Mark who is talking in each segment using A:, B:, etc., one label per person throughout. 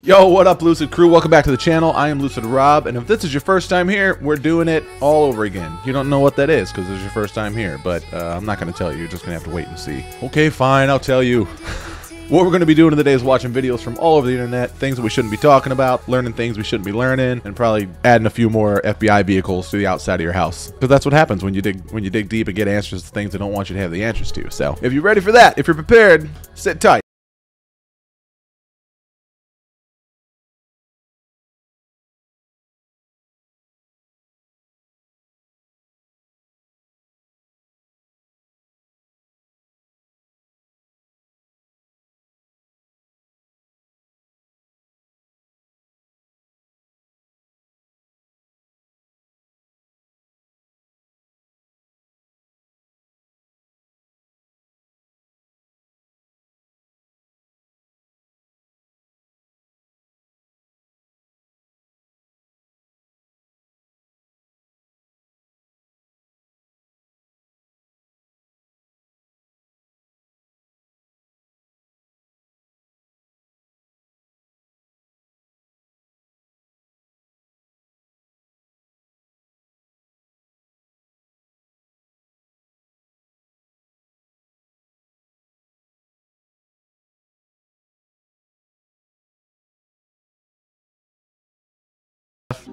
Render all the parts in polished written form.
A: Yo, what up, Lucid Crew? Welcome back to the channel. I am Lucid Rob, and if this is your first time here, we're doing it all over again. You don't know what that is because this is your first time here, but I'm not going to tell you. You're just going to have to wait and see. Okay, fine, I'll tell you. What we're going to be doing today is watching videos from all over the internet, things that we shouldn't be talking about, learning things we shouldn't be learning, and probably adding a few more FBI vehicles to the outside of your house. Because that's what happens when you dig deep and get answers to things they don't want you to have the answers to. So if you're ready for that, if you're prepared, sit tight.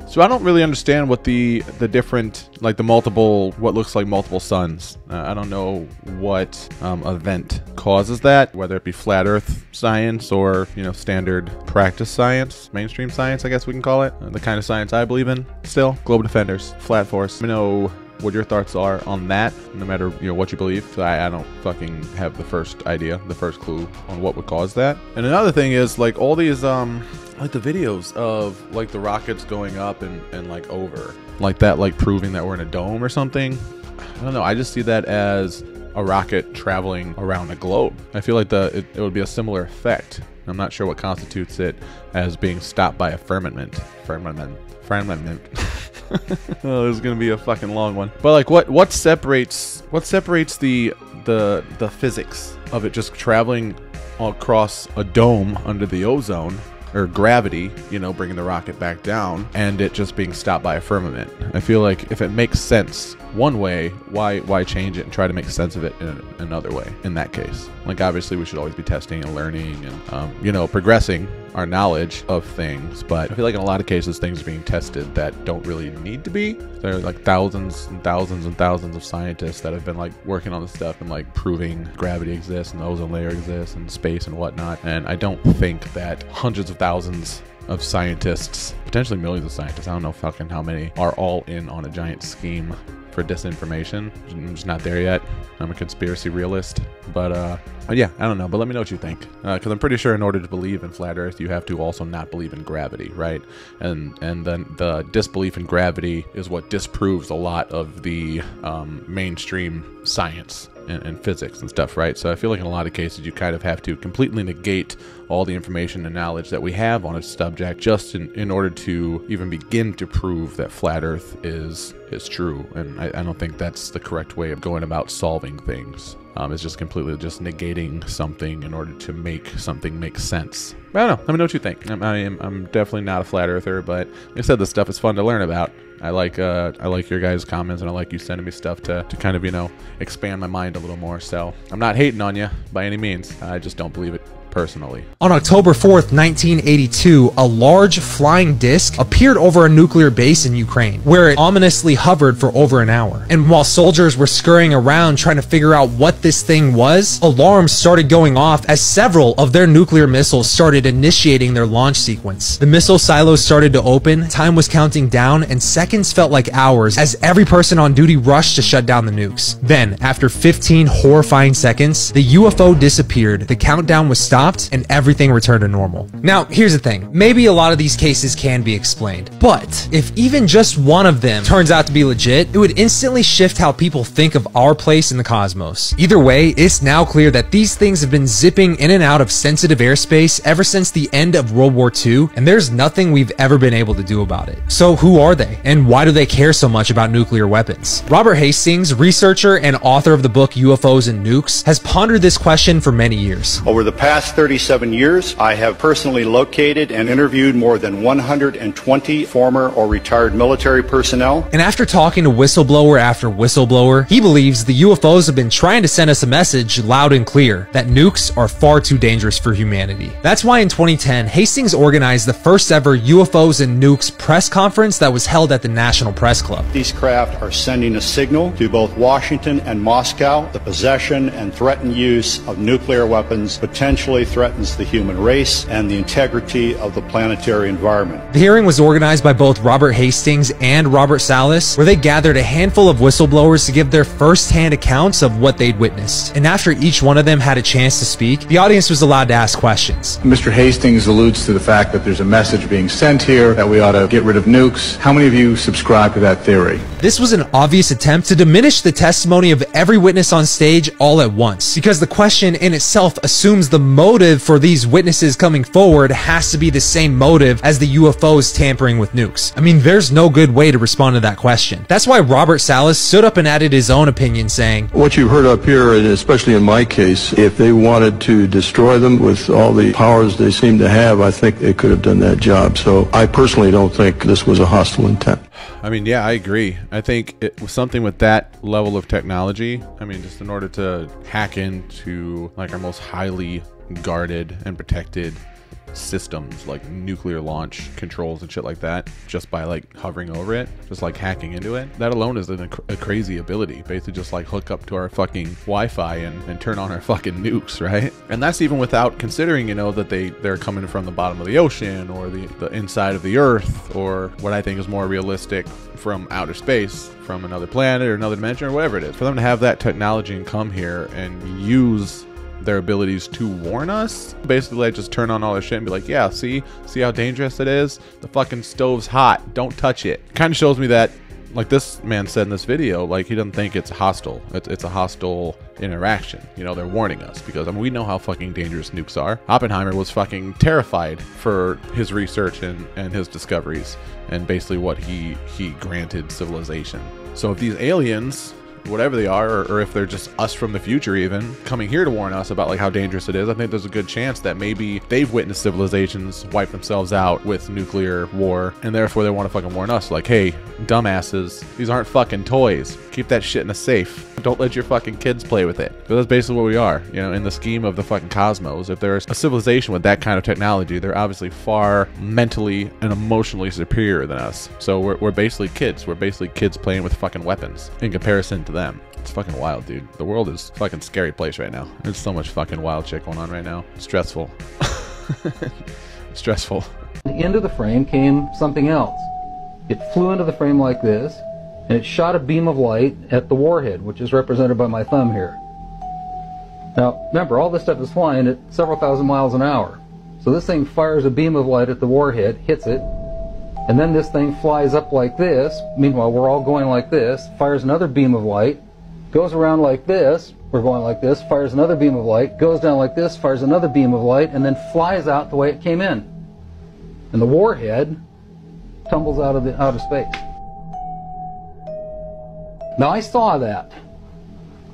A: So I don't really understand what the different, like the multiple, what looks like multiple suns. I don't know what event causes that, whether it be flat earth science or, you know, standard practice science, mainstream science, I guess we can call it. The kind of science I believe in still. Global Defenders, Flat Force. Let me know what your thoughts are on that, no matter, you know, what you believe. So I don't fucking have the first idea, the first clue on what would cause that. And another thing is, like, all these like the videos of like the rockets going up and like over like that, like proving that we're in a dome or something. I don't know, I just see that as a rocket traveling around a globe. I feel like it would be a similar effect. I'm not sure what constitutes it as being stopped by a firmament. Oh, this is gonna be a fucking long one. But like, what separates the physics of it just traveling across a dome under the ozone, or gravity, you know, bringing the rocket back down, and it just being stopped by a firmament? I feel like if it makes sense one way, why change it and try to make sense of it in another way in that case? Like, obviously we should always be testing and learning and you know, progressing our knowledge of things, but I feel like in a lot of cases things are being tested that don't really need to be. There are like thousands and thousands and thousands of scientists that have been like working on this stuff and like proving gravity exists and the ozone layer exists and space and whatnot, and I don't think that hundreds of thousands of scientists, potentially millions of scientists, I don't know fucking how many, are all in on a giant scheme for disinformation. I'm just not there yet. I'm a conspiracy realist, but yeah, I don't know, but let me know what you think, because I'm pretty sure in order to believe in flat earth you have to also not believe in gravity, right? And then the disbelief in gravity is what disproves a lot of the mainstream science and physics and stuff, right? So I feel like in a lot of cases you kind of have to completely negate all the information and knowledge that we have on a subject just in order to even begin to prove that flat earth is true. And I don't think that's the correct way of going about solving things. It's just completely just negating something in order to make something make sense. But I don't know, let me know what you think. I'm definitely not a flat earther, but like I said, this stuff is fun to learn about. I like your guys' comments, and I like you sending me stuff to kind of, you know, expand my mind a little more. So I'm not hating on you by any means. I just don't believe it personally.
B: On October 4th, 1982, a large flying disc appeared over a nuclear base in Ukraine, where it ominously hovered for over an hour. And while soldiers were scurrying around trying to figure out what this thing was, alarms started going off as several of their nuclear missiles started initiating their launch sequence. The missile silos started to open, time was counting down, and seconds felt like hours as every person on duty rushed to shut down the nukes. Then, after 15 horrifying seconds, the UFO disappeared, the countdown was stopped, and everything returned to normal. Now, here's the thing. Maybe a lot of these cases can be explained, but if even just one of them turns out to be legit, it would instantly shift how people think of our place in the cosmos. Either way, it's now clear that these things have been zipping in and out of sensitive airspace ever since the end of World War II, and there's nothing we've ever been able to do about it. So who are they, and why do they care so much about nuclear weapons? Robert Hastings, researcher and author of the book UFOs and Nukes, has pondered this question for many years.
C: Over the past 37 years, I have personally located and interviewed more than 120 former or retired military personnel.
B: And after talking to whistleblower after whistleblower, he believes the UFOs have been trying to send us a message loud and clear that nukes are far too dangerous for humanity. That's why in 2010, Hastings organized the first ever UFOs and Nukes press conference that was held at the National Press Club.
C: These craft are sending a signal to both Washington and Moscow. The possession and threatened use of nuclear weapons potentially threatens the human race and the integrity of the planetary environment.
B: The hearing was organized by both Robert Hastings and Robert Salas, where they gathered a handful of whistleblowers to give their first-hand accounts of what they'd witnessed. And after each one of them had a chance to speak, the audience was allowed to ask questions.
D: Mr. Hastings alludes to the fact that there's a message being sent here that we ought to get rid of nukes. How many of you subscribe to that theory?
B: This was an obvious attempt to diminish the testimony of every witness on stage all at once, because the question in itself assumes the motive for these witnesses coming forward has to be the same motive as the UFOs tampering with nukes. I mean, there's no good way to respond to that question. That's why Robert Salas stood up and added his own opinion, saying,
E: "What you heard up here, and especially in my case, if they wanted to destroy them with all the powers they seem to have, I think they could have done that job. So I personally don't think this was a hostile intent."
A: I mean, yeah, I agree. I think it was something with that level of technology. I mean, just in order to hack into like our most highly guarded and protected systems like nuclear launch controls and shit like that, just by like hovering over it, just like hacking into it, that alone is a crazy ability. Basically just like hook up to our fucking Wi-Fi and turn on our fucking nukes, right? And that's even without considering, you know, that they're coming from the bottom of the ocean or the inside of the earth, or what I think is more realistic, from outer space, from another planet or another dimension or whatever it is. For them to have that technology and come here and use their abilities to warn us, basically like just turn on all their shit and be like, yeah, see how dangerous it is? The fucking stove's hot, don't touch it. Kind of shows me that, like this man said in this video, like he doesn't think it's hostile. It's a hostile interaction. You know, they're warning us because, I mean, we know how fucking dangerous nukes are. Oppenheimer was fucking terrified for his research and his discoveries and basically what he granted civilization. So if these aliens, whatever they are, or if they're just us from the future even, coming here to warn us about like how dangerous it is, I think there's a good chance that maybe they've witnessed civilizations wipe themselves out with nuclear war, and therefore they want to fucking warn us like, hey, dumbasses, these aren't fucking toys. Keep that shit in a safe. Don't let your fucking kids play with it. But that's basically what we are, you know, in the scheme of the fucking cosmos. If there's a civilization with that kind of technology, they're obviously far mentally and emotionally superior than us. So we're basically kids. We're basically kids playing with fucking weapons in comparison to them. It's fucking wild, dude. The world is a fucking scary place right now. There's so much fucking wild shit going on right now. Stressful. Stressful.
F: Into the frame came something else. It flew into the frame like this, and it shot a beam of light at the warhead, which is represented by my thumb here. Now, remember, all this stuff is flying at several thousand miles an hour. So this thing fires a beam of light at the warhead, hits it, and then this thing flies up like this. Meanwhile, we're all going like this, fires another beam of light, goes around like this, we're going like this, fires another beam of light, goes down like this, fires another beam of light, and then flies out the way it came in. And the warhead tumbles out of space. Now, I saw that.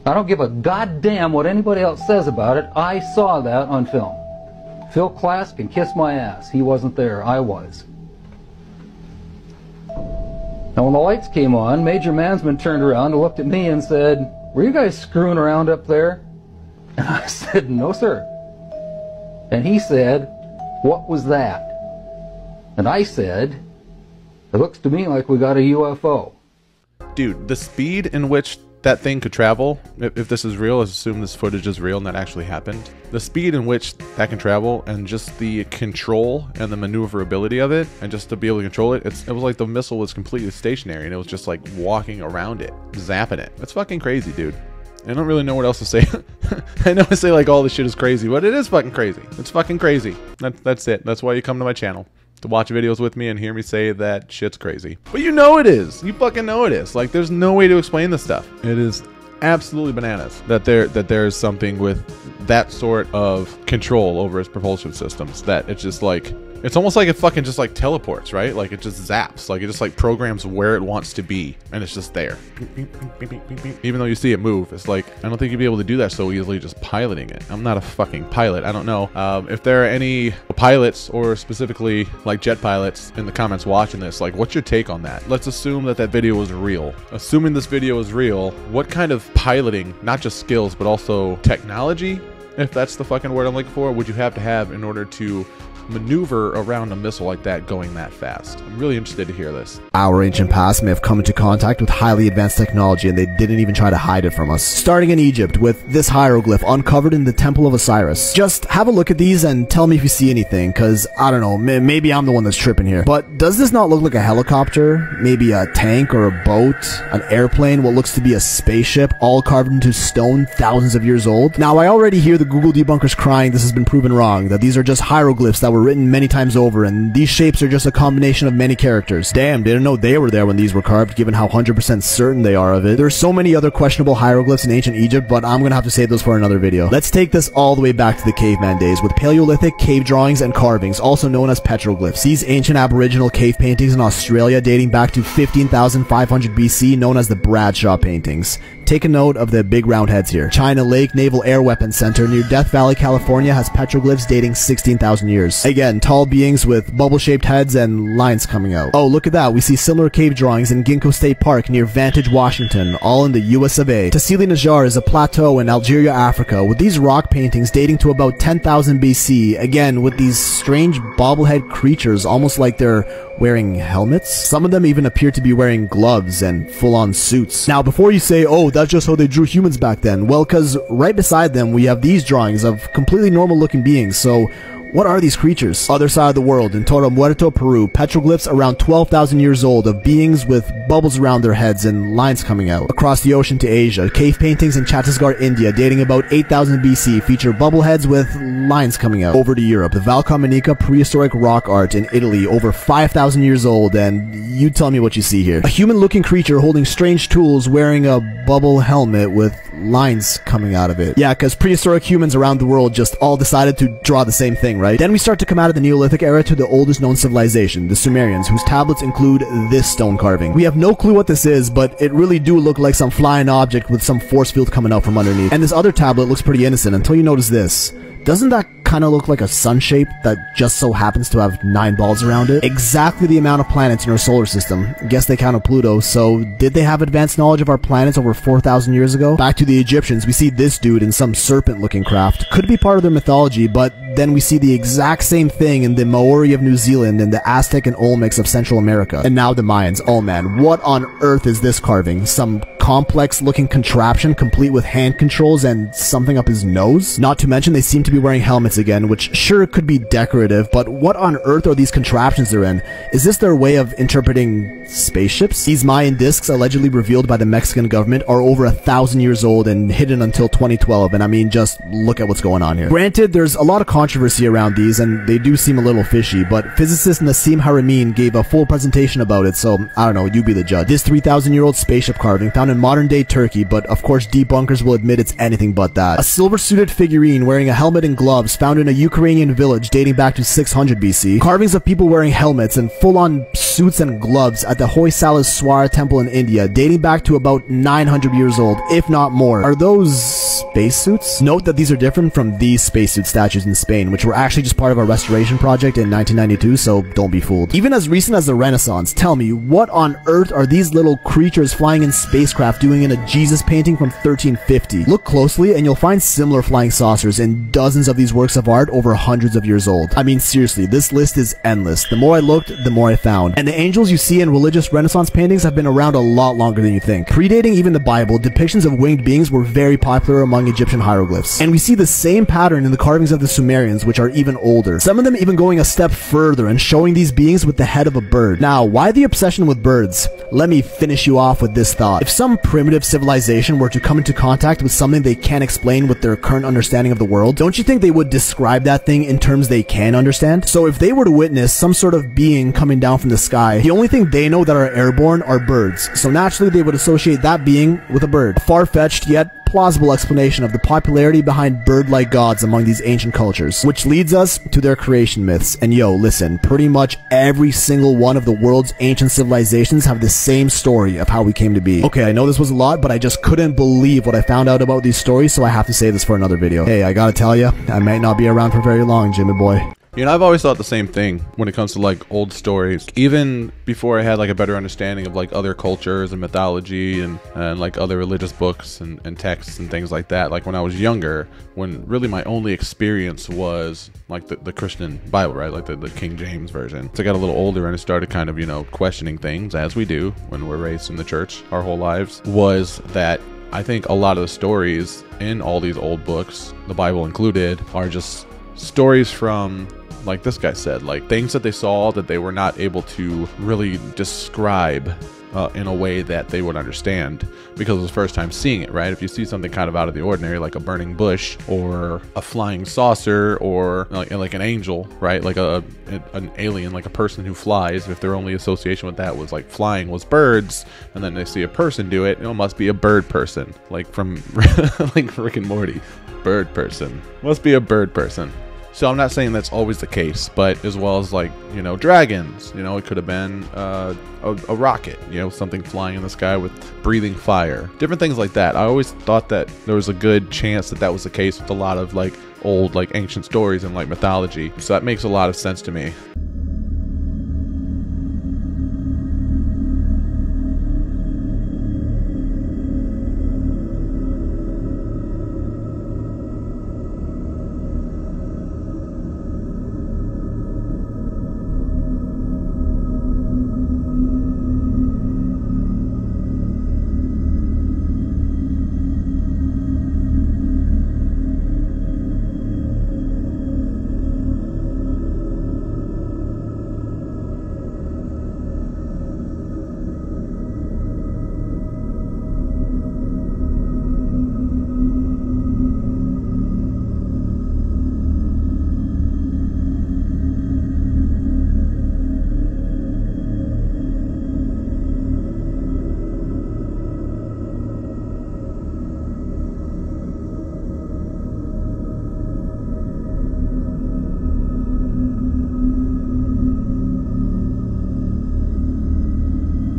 F: I don't give a goddamn what anybody else says about it. I saw that on film. Phil Klass can kiss my ass. He wasn't there. I was. Now, when the lights came on, Major Mansman turned around and looked at me and said, "Were you guys screwing around up there?" And I said, "No, sir." And he said, "What was that?" And I said, "It looks to me like we got a UFO."
A: Dude, the speed in which that thing could travel, if this is real, let's assume this footage is real and that actually happened. The speed in which that can travel and just the control and the maneuverability of it, and just to be able to control it, it was like the missile was completely stationary and it was just like walking around it, zapping it. It's fucking crazy, dude. I don't really know what else to say. I know I say like all this shit is crazy, but it is fucking crazy. It's fucking crazy. That's it. That's why you come to my channel, to watch videos with me and hear me say that shit's crazy. But you know it is. You fucking know it is. Like, there's no way to explain this stuff. It is absolutely bananas that there's something with that sort of control over its propulsion systems, that it's just like It's almost like it fucking just like teleports, right? Like it just zaps, like it just like programs where it wants to be, and it's just there. Even though you see it move, it's like, I don't think you'd be able to do that so easily just piloting it. I'm not a fucking pilot. I don't know. If there are any pilots, or specifically like jet pilots in the comments watching this, like what's your take on that? Let's assume that that video was real. Assuming this video is real, what kind of piloting, not just skills, but also technology, if that's the fucking word I'm looking for, would you have to have in order to maneuver around a missile like that going that fast? I'm really interested to hear this.
G: Our ancient past may have come into contact with highly advanced technology, and they didn't even try to hide it from us. Starting in Egypt with this hieroglyph uncovered in the Temple of Osiris. Just have a look at these and tell me if you see anything, cause I don't know, maybe I'm the one that's tripping here. But does this not look like a helicopter? Maybe a tank or a boat? An airplane? What looks to be a spaceship, all carved into stone, thousands of years old? Now I already hear the Google debunkers crying this has been proven wrong, that these are just hieroglyphs that were written many times over, and these shapes are just a combination of many characters. Damn, didn't know they were there when these were carved, given how 100% certain they are of it. There's so many other questionable hieroglyphs in ancient Egypt, but I'm gonna have to save those for another video. Let's take this all the way back to the caveman days, with Paleolithic cave drawings and carvings, also known as petroglyphs. These ancient aboriginal cave paintings in Australia dating back to 15,500 BC, known as the Bradshaw paintings. Take a note of the big round heads here. China Lake Naval Air Weapons Center near Death Valley, California has petroglyphs dating 16,000 years. Again, tall beings with bubble-shaped heads and lines coming out. Oh, look at that. We see similar cave drawings in Ginkgo State Park near Vantage, Washington, all in the US of A. Tassili Najjar is a plateau in Algeria, Africa, with these rock paintings dating to about 10,000 BC, again with these strange bobblehead creatures, almost like they're wearing helmets. Some of them even appear to be wearing gloves and full-on suits. Now, before you say, oh, that's just how they drew humans back then, well, cause right beside them we have these drawings of completely normal-looking beings, so what are these creatures? Other side of the world, in Torre Muerto, Peru, petroglyphs around 12,000 years old of beings with bubbles around their heads and lines coming out. Across the ocean to Asia, cave paintings in Chhattisgarh, India, dating about 8,000 BC, feature bubble heads with lines coming out. Over to Europe, the Valcamonica prehistoric rock art in Italy, over 5,000 years old, and you tell me what you see here. A human-looking creature holding strange tools, wearing a bubble helmet with lines coming out of it. Yeah, cause prehistoric humans around the world just all decided to draw the same thing, right? Then we start to come out of the Neolithic era to the oldest known civilization, the Sumerians, whose tablets include this stone carving. We have no clue what this is, but it really do look like some flying object with some force field coming out from underneath. And this other tablet looks pretty innocent until you notice this. Doesn't that kind of look like a sun shape that just so happens to have 9 balls around it? Exactly the amount of planets in our solar system. Guess they counted Pluto, so did they have advanced knowledge of our planets over 4,000 years ago? Back to the Egyptians, we see this dude in some serpent-looking craft. Could be part of their mythology, but then we see the exact same thing in the Maori of New Zealand and the Aztec and Olmecs of Central America. And now the Mayans. Oh man, what on earth is this carving? Some complex-looking contraption complete with hand controls and something up his nose? Not to mention they seem to be wearing helmets again, which sure could be decorative, but what on earth are these contraptions they're in? Is this their way of interpreting spaceships? These Mayan discs, allegedly revealed by the Mexican government, are over 1,000 years old and hidden until 2012, and I mean, just look at what's going on here. Granted, there's a lot of controversy around these, and they do seem a little fishy, but physicist Nassim Haramein gave a full presentation about it, so I don't know, you be the judge. This 3,000-year-old spaceship carving found in modern-day Turkey, but of course debunkers will admit it's anything but that. A silver-suited figurine wearing a helmet and gloves found in a Ukrainian village dating back to 600 BC. Carvings of people wearing helmets and full-on suits and gloves at the Hoysalaswara temple in India, dating back to about 900 years old, if not more. Are those spacesuits? Note that these are different from these spacesuit statues in Spain, which were actually just part of a restoration project in 1992, so don't be fooled. Even as recent as the Renaissance, tell me, what on earth are these little creatures flying in spacecraft doing in a Jesus painting from 1350? Look closely and you'll find similar flying saucers in dozens of these works of art over hundreds of years old. I mean, seriously, this list is endless. The more I looked, the more I found. And the angels you see in religious Renaissance paintings have been around a lot longer than you think. Predating even the Bible, depictions of winged beings were very popular among Egyptian hieroglyphs. And we see the same pattern in the carvings of the Sumerians, which are even older. Some of them even going a step further and showing these beings with the head of a bird. Now, why the obsession with birds? Let me finish you off with this thought. If some primitive civilization were to come into contact with something they can't explain with their current understanding of the world, don't you think they would describe that thing in terms they can understand? So if they were to witness some sort of being coming down from the sky, the only thing they know that are airborne are birds. So naturally they would associate that being with a bird. Far-fetched yet plausible explanation of the popularity behind bird-like gods among these ancient cultures, which leads us to their creation myths. And yo, listen, pretty much every single one of the world's ancient civilizations have the same story of how we came to be. Okay, I know this was a lot, but I just couldn't believe what I found out about these stories, so I have to save this for another video. Hey, I gotta tell you, I might not be around for very long, Jimmy boy.
A: You know, I've always thought the same thing when it comes to like old stories. Even before I had like a better understanding of like other cultures and mythology and like other religious books and texts and things like that. Like when I was younger, when really my only experience was like the Christian Bible, right? Like the King James version. So I got a little older and I started kind of, you know, questioning things, as we do when we're raised in the church our whole lives, was that I think a lot of the stories in all these old books, the Bible included, are just stories from, like this guy said, like things that they saw that they were not able to really describe in a way that they would understand because it was the first time seeing it, right? If you see something kind of out of the ordinary, like a burning bush or a flying saucer or like an angel, right? Like an alien, like a person who flies, if their only association with that was like flying was birds, and then they see a person do it, it must be a bird person, like from like Rick and Morty. Bird person. Must be a bird person. So I'm not saying that's always the case, but as well as like, you know, dragons, you know, it could have been a rocket, you know, something flying in the sky with breathing fire, different things like that. I always thought that there was a good chance that that was the case with a lot of like old, like ancient stories and like mythology. So that makes a lot of sense to me.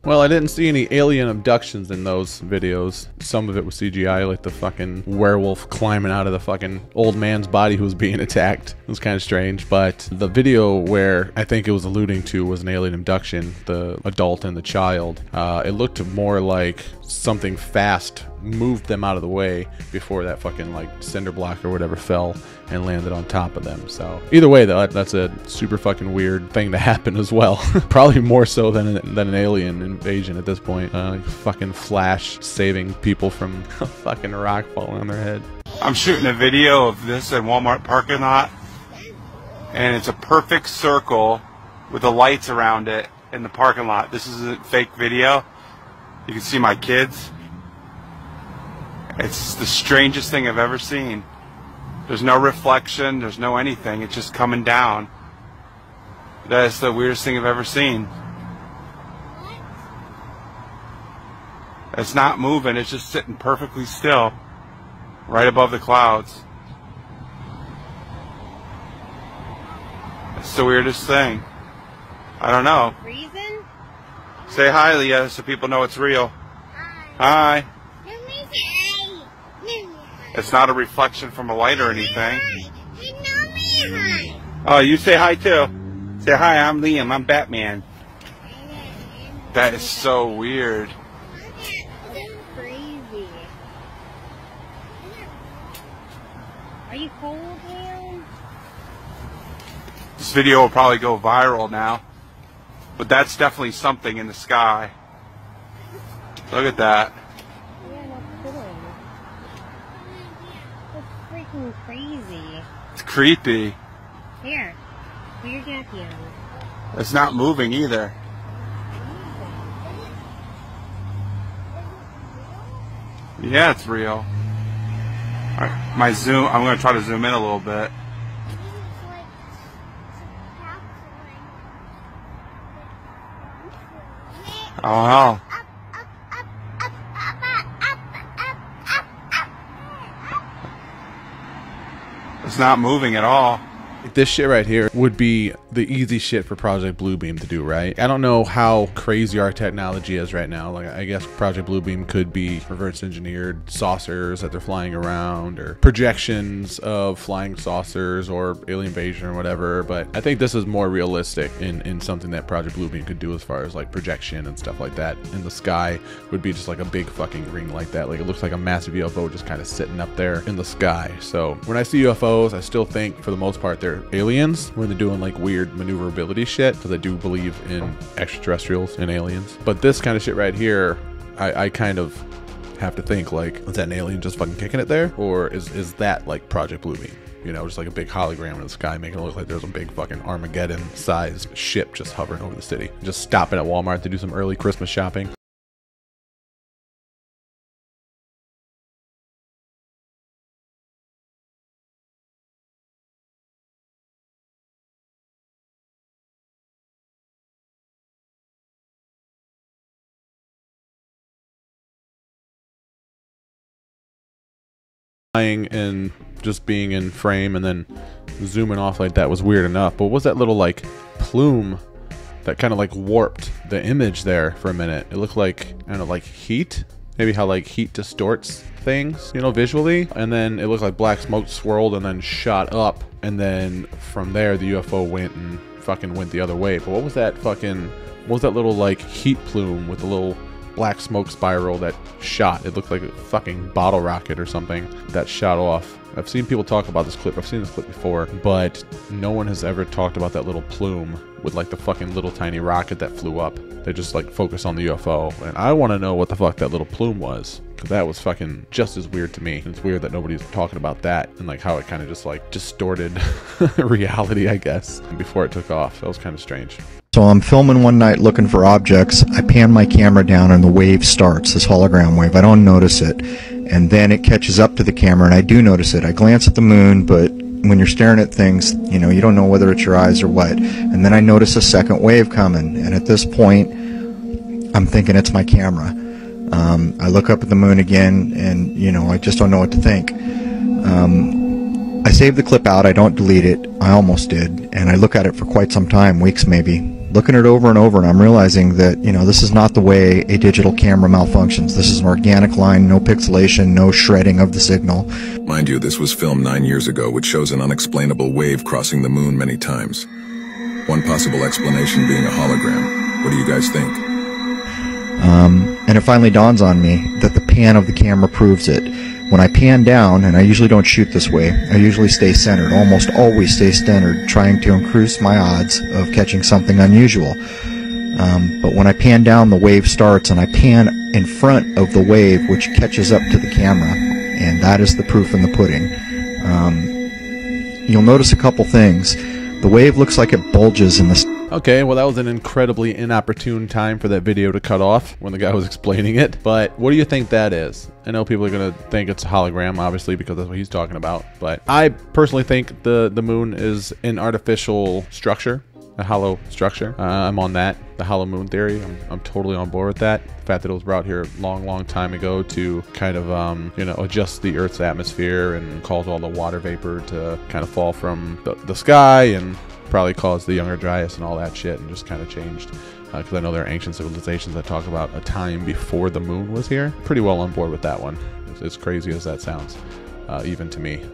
A: Well, I didn't see any alien abductions in those videos. Some of it was CGI, like the fucking werewolf climbing out of the fucking old man's body who was being attacked. It was kind of strange, but the video where I think it was alluding to was an alien abduction, the adult and the child. It looked more like something fast moved them out of the way before that fucking like cinder block or whatever fell and landed on top of them. So either way though, that's a super fucking weird thing to happen as well. Probably more so than an alien invasion at this point. Like fucking Flash saving people from a fucking rock falling on their head.
H: I'm shooting a video of this at Walmart parking lot, and it's a perfect circle with the lights around it in the parking lot. This is a fake video. You can see my kids. It's the strangest thing I've ever seen. There's no reflection, there's no anything, it's just coming down. That is the weirdest thing I've ever seen. It's not moving, it's just sitting perfectly still, right above the clouds. It's the weirdest thing. I don't know.
I: Reason?
H: Say hi, Leah, so people know it's real. Hi. Hi. It's not a reflection from a light or anything. Oh, you say hi too. Say hi, I'm Liam, I'm Batman. That is so weird.
I: Crazy. Are you cold, Liam?
H: This video will probably go viral now. But that's definitely something in the sky. Look at that.
I: Crazy.
H: It's creepy.
I: Here, put your jacket on.
H: It's not moving either. Yeah, it's real. Alright, my zoom, I'm going to try to zoom in a little bit. Oh, It's not moving at all.
A: This shit right here would be the easy shit for Project Bluebeam to do, right? I don't know how crazy our technology is right now. Like, I guess Project Bluebeam could be reverse engineered saucers that they're flying around, or projections of flying saucers, or alien invasion or whatever. But I think this is more realistic in something that Project Bluebeam could do as far as like projection and stuff like that. In the sky would be just like a big fucking ring like that. Like, it looks like a massive UFO just kind of sitting up there in the sky. So when I see UFOs, I still think for the most part they're aliens when they're doing like weird maneuverability shit, because I do believe in extraterrestrials and aliens. But this kind of shit right here, I kind of have to think like, is that an alien just fucking kicking it there, or is that like Project Bluebeam? You know, just like a big hologram in the sky, making it look like there's a big fucking Armageddon-sized ship just hovering over the city. Just stopping at Walmart to do some early Christmas shopping. And just being in frame and then zooming off like that was weird enough, but what was that little like plume that kind of like warped the image there for a minute? It looked like, I don't know, like heat, maybe how like heat distorts things, you know, visually. And then it looked like black smoke swirled and then shot up, and then from there the UFO went and fucking went the other way. But what was that fucking, what was that little like heat plume with the little black smoke spiral that shot? It looked like a fucking bottle rocket or something that shot off. I've seen people talk about this clip. I've seen this clip before, but no one has ever talked about that little plume with like the fucking little tiny rocket that flew up. They just like focus on the UFO, and I want to know what the fuck that little plume was, because that was fucking just as weird to me. And it's weird that nobody's talking about that, and like how it kind of just like distorted reality, I guess, before it took off. That was kind of strange.
J: So I'm filming one night looking for objects. I pan my camera down and the wave starts, this hologram wave. I don't notice it. And then it catches up to the camera and I do notice it. I glance at the moon, but when you're staring at things, you know, you don't know whether it's your eyes or what. And then I notice a second wave coming. And at this point, I'm thinking it's my camera. I look up at the moon again and, you know, I just don't know what to think. I saved the clip out. I don't delete it. I almost did. And I look at it for quite some time, weeks maybe. Looking at it over and over, and I'm realizing that, you know, this is not the way a digital camera malfunctions. This is an organic line, no pixelation, no shredding of the signal.
K: Mind you, this was filmed 9 years ago, which shows an unexplainable wave crossing the moon many times. One possible explanation being a hologram. What do you guys think?
J: And it finally dawns on me that the pan of the camera proves it. When I pan down, and I usually don't shoot this way, I usually stay centered, almost always stay centered, trying to increase my odds of catching something unusual. But when I pan down, the wave starts, and I pan in front of the wave, which catches up to the camera, and that is the proof in the pudding. You'll notice a couple things. The wave looks like it bulges in the...
A: Okay, well that was an incredibly inopportune time for that video to cut off when the guy was explaining it. But what do you think that is? I know people are going to think it's a hologram, obviously, because that's what he's talking about. But I personally think the moon is an artificial structure, a hollow structure. I'm on that, the hollow moon theory. I'm totally on board with that. The fact that it was brought here a long time ago to kind of, you know, adjust the Earth's atmosphere and cause all the water vapor to kind of fall from the sky, and probably caused the Younger Dryas and all that shit, and just kind of changed. Because I know there are ancient civilizations that talk about a time before the moon was here. Pretty well on board with that one. As crazy as that sounds, even to me.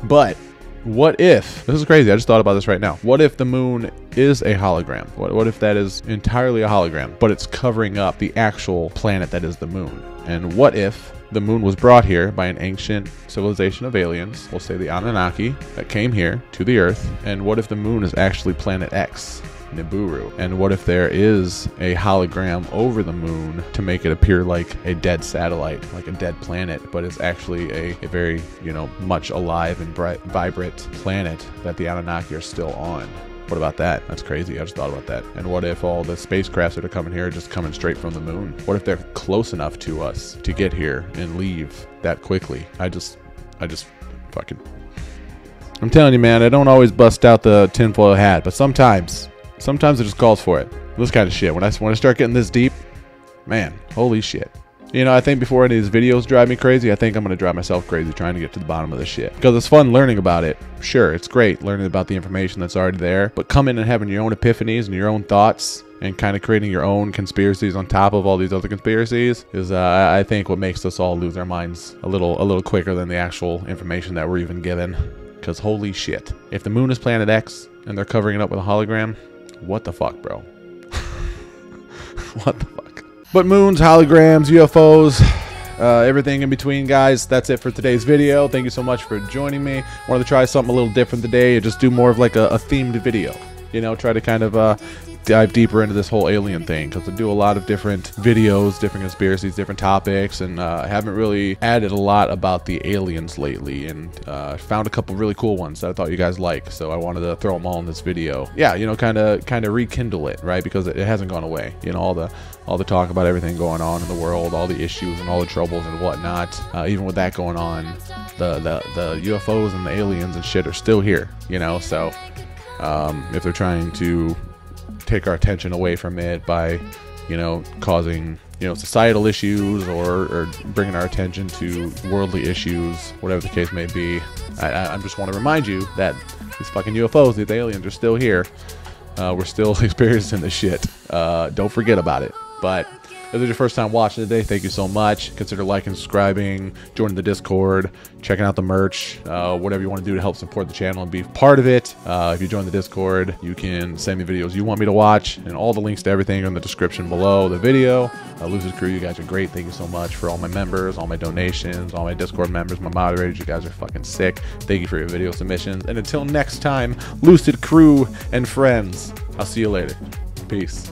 A: But what if, this is crazy, I just thought about this right now. What if the moon is a hologram? What if that is entirely a hologram, but it's covering up the actual planet that is the moon? And what if the moon was brought here by an ancient civilization of aliens, we'll say the Anunnaki, that came here to the Earth? And what if the moon is actually Planet X, Nibiru? And what if there is a hologram over the moon to make it appear like a dead satellite, like a dead planet, but it's actually a very, you know, much alive and bright, vibrant planet that the Anunnaki are still on? What about that? That's crazy. I just thought about that. And what if all the spacecrafts that are coming here are just coming straight from the moon? What if they're close enough to us to get here and leave that quickly? I just fucking... I'm telling you, man, I don't always bust out the tinfoil hat, but sometimes it just calls for it. This kind of shit. When I start getting this deep, man, holy shit. You know, I think before any of these videos drive me crazy, I think I'm going to drive myself crazy trying to get to the bottom of this shit. Because it's fun learning about it. Sure, it's great learning about the information that's already there. But coming and having your own epiphanies and your own thoughts and kind of creating your own conspiracies on top of all these other conspiracies is, I think, what makes us all lose our minds a little quicker than the actual information that we're even given. Because holy shit. If the moon is Planet X and they're covering it up with a hologram, what the fuck, bro? What the fuck? But moons, holograms, UFOs, everything in between, guys. That's it for today's video. Thank you so much for joining me. Wanted to try something a little different today. Just do more of like a themed video. You know, try to kind of dive deeper into this whole alien thing, because I do a lot of different videos, different conspiracies, different topics, and I haven't really added a lot about the aliens lately, and found a couple really cool ones that I thought you guys liked, so I wanted to throw them all in this video. Yeah, you know, kind of rekindle it, right? Because it hasn't gone away. You know, all the talk about everything going on in the world, all the issues and all the troubles and whatnot. Even with that going on, the UFOs and the aliens and shit are still here. You know, so if they're trying to take our attention away from it by, you know, causing, you know, societal issues or bringing our attention to worldly issues, whatever the case may be, I just want to remind you that these fucking UFOs, these aliens are still here. We're still experiencing this shit. Don't forget about it. But if this is your first time watching today, thank you so much. Consider liking, subscribing, joining the Discord, checking out the merch, whatever you want to do to help support the channel and be part of it. If you join the Discord, you can send me videos you want me to watch, and all the links to everything are in the description below the video. Lucid Crew, you guys are great. Thank you so much for all my members, all my donations, all my Discord members, my moderators. You guys are fucking sick. Thank you for your video submissions. And until next time, Lucid Crew and friends, I'll see you later. Peace.